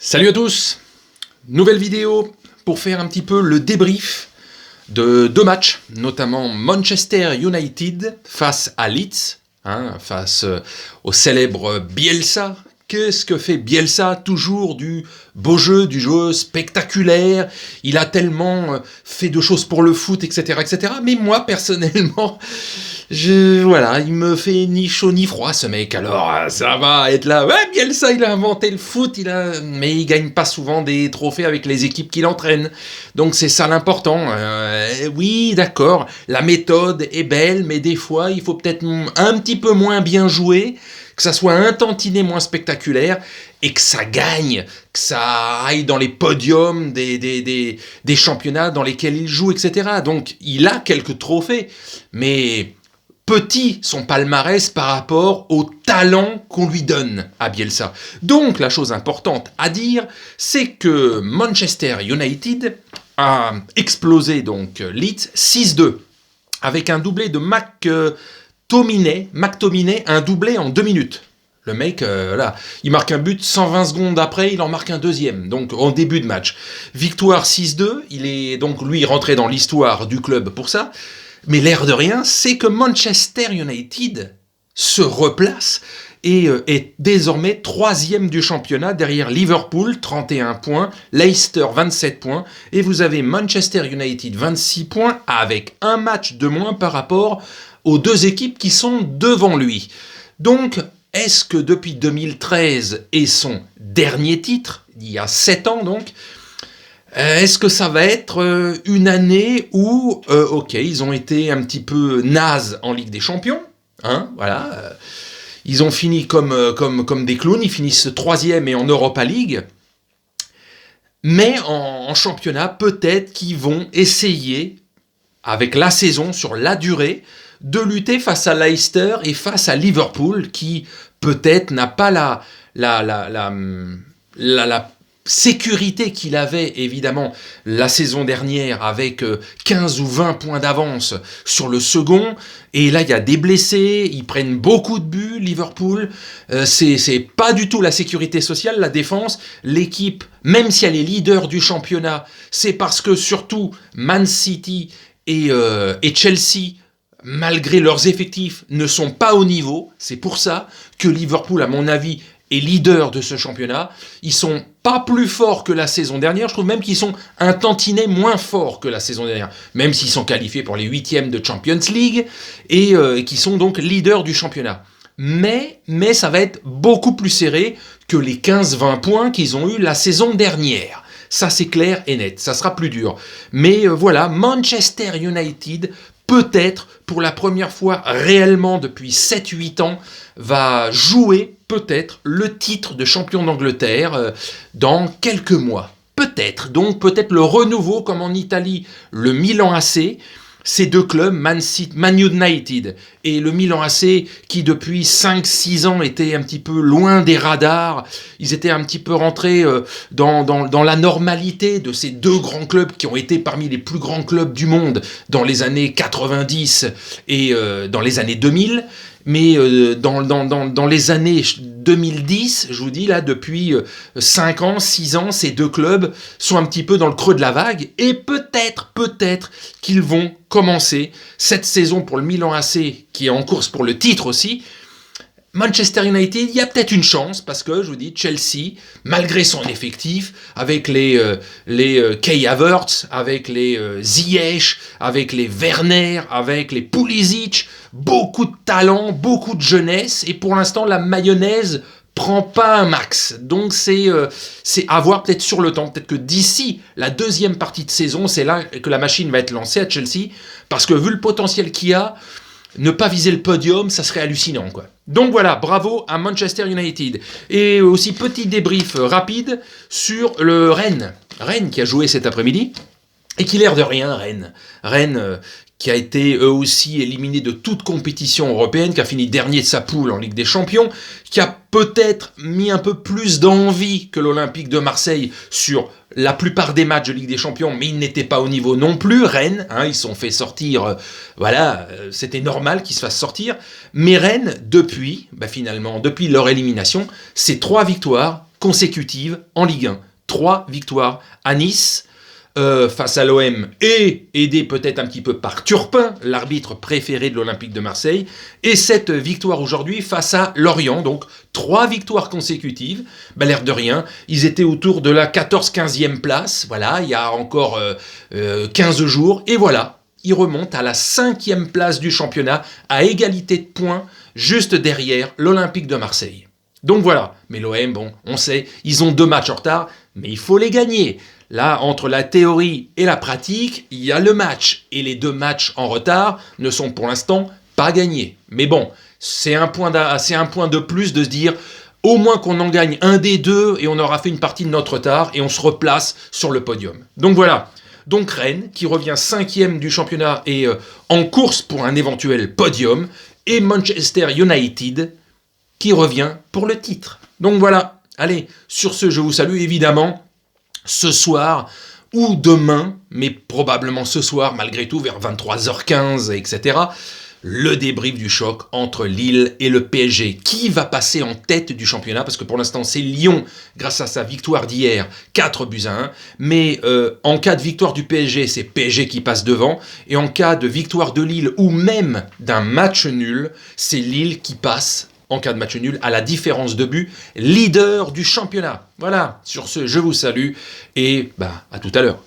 Salut à tous, nouvelle vidéo pour faire un petit peu le débrief de deux matchs, notamment Manchester United face à Leeds, face au célèbre Bielsa. Qu'est-ce que fait Bielsa? Toujours du beau jeu, du jeu spectaculaire. Il a tellement fait de choses pour le foot, etc., etc. Mais moi, personnellement, il me fait ni chaud ni froid, ce mec. Alors, ça va être là. Ouais, Bielsa, il a inventé le foot, mais il gagne pas souvent des trophées avec les équipes qu'il entraîne. Donc, c'est ça l'important. Oui, d'accord, la méthode est belle, mais des fois, il faut peut-être un petit peu moins bien jouer, que ça soit un tantinet moins spectaculaire, et que ça gagne, que ça aille dans les podiums des championnats dans lesquels il joue, etc. Donc, il a quelques trophées, mais petit son palmarès par rapport au talent qu'on lui donne à Bielsa. Donc, la chose importante à dire, c'est que Manchester United a explosé donc Leeds 6-2, avec un doublé de McTominay, un doublé en 2 minutes. Le mec, il marque un but, 120 secondes après, il en marque un deuxième, donc en début de match. Victoire 6-2, il est donc, lui, rentré dans l'histoire du club pour ça. Mais l'air de rien, c'est que Manchester United se replace et est désormais 3e du championnat derrière Liverpool, 31 points, Leicester, 27 points, et vous avez Manchester United, 26 points, avec un match de moins par rapport aux deux équipes qui sont devant lui. Donc, est-ce que depuis 2013 et son dernier titre, il y a 7 ans donc, est-ce que ça va être une année où, ils ont été un petit peu nazes en Ligue des Champions, ils ont fini comme des clowns, ils finissent 3e et en Europa League, mais en championnat, peut-être qu'ils vont essayer, avec la saison, sur la durée, de lutter face à Leicester et face à Liverpool, qui peut-être n'a pas la sécurité qu'il avait évidemment la saison dernière avec 15 ou 20 points d'avance sur le second, et là il y a des blessés, ils prennent beaucoup de buts, Liverpool, c'est pas du tout la sécurité sociale, la défense, l'équipe, même si elle est leader du championnat, c'est parce que surtout Man City et Chelsea, malgré leurs effectifs, ne sont pas au niveau. C'est pour ça que Liverpool, à mon avis, est leader de ce championnat. Ils sont pas plus forts que la saison dernière. Je trouve même qu'ils sont un tantinet moins forts que la saison dernière. Même s'ils sont qualifiés pour les 8e de Champions League et qui sont donc leaders du championnat. Mais ça va être beaucoup plus serré que les 15-20 points qu'ils ont eu la saison dernière. Ça, c'est clair et net. Ça sera plus dur. Mais voilà, Manchester United, peut-être, pour la première fois réellement depuis 7-8 ans, va jouer peut-être le titre de champion d'Angleterre dans quelques mois. Peut-être. Donc peut-être le renouveau, comme en Italie, le Milan AC. Ces deux clubs, Man United et le Milan AC, qui depuis 5-6 ans étaient un petit peu loin des radars, ils étaient un petit peu rentrés dans la normalité de ces deux grands clubs qui ont été parmi les plus grands clubs du monde dans les années 90 et dans les années 2000. Mais dans les années 2010, je vous dis là, depuis 5 ans, 6 ans, ces deux clubs sont un petit peu dans le creux de la vague, et peut-être qu'ils vont commencer cette saison pour le Milan AC, qui est en course pour le titre aussi. Manchester United, il y a peut-être une chance, parce que, je vous dis, Chelsea, malgré son effectif, avec les Kai Havertz, avec les Ziyech, avec les Werner, avec les Pulisic, beaucoup de talent, beaucoup de jeunesse, et pour l'instant, la mayonnaise prend pas un max. Donc c'est à voir peut-être sur le temps. Peut-être que d'ici la deuxième partie de saison, c'est là que la machine va être lancée à Chelsea, parce que vu le potentiel qu'il y a, ne pas viser le podium, ça serait hallucinant, quoi. Donc voilà, bravo à Manchester United. Et aussi, petit débrief rapide sur le Rennes. Rennes qui a joué cet après-midi, et qui, l'air de rien, Rennes qui a été eux aussi éliminé de toute compétition européenne, qui a fini dernier de sa poule en Ligue des Champions, qui a peut-être mis un peu plus d'envie que l'Olympique de Marseille sur la plupart des matchs de Ligue des Champions, mais ils n'étaient pas au niveau non plus. Rennes, ils se sont fait sortir, c'était normal qu'ils se fassent sortir. Mais Rennes, depuis leur élimination, c'est 3 victoires, consécutives en Ligue 1. 3 victoires à Nice, face à l'OM, et aidé peut-être un petit peu par Turpin, l'arbitre préféré de l'Olympique de Marseille, et cette victoire aujourd'hui face à Lorient, donc 3 victoires consécutives. L'air de rien, ils étaient autour de la 14-15e place, voilà, il y a encore 15 jours, et voilà, ils remontent à la 5e place du championnat, à égalité de points, juste derrière l'Olympique de Marseille. Donc voilà, mais l'OM, bon, on sait, ils ont 2 matchs en retard, mais il faut les gagner. Là, entre la théorie et la pratique, il y a le match. Et les 2 matchs en retard ne sont pour l'instant pas gagnés. Mais bon, c'est un point de plus de se dire, au moins qu'on en gagne un des 2 et on aura fait une partie de notre retard et on se replace sur le podium. Donc voilà. Donc Rennes, qui revient 5e du championnat et en course pour un éventuel podium. Et Manchester United, qui revient pour le titre. Donc voilà. Allez, sur ce, je vous salue évidemment. Ce soir ou demain, mais probablement ce soir, malgré tout, vers 23h15, etc., le débrief du choc entre Lille et le PSG. Qui va passer en tête du championnat? Parce que pour l'instant, c'est Lyon, grâce à sa victoire d'hier, 4-1. Mais en cas de victoire du PSG, c'est PSG qui passe devant. Et en cas de victoire de Lille, ou même d'un match nul, c'est Lille qui passe en cas de match nul, à la différence de but, leader du championnat. Voilà, sur ce, je vous salue et à tout à l'heure.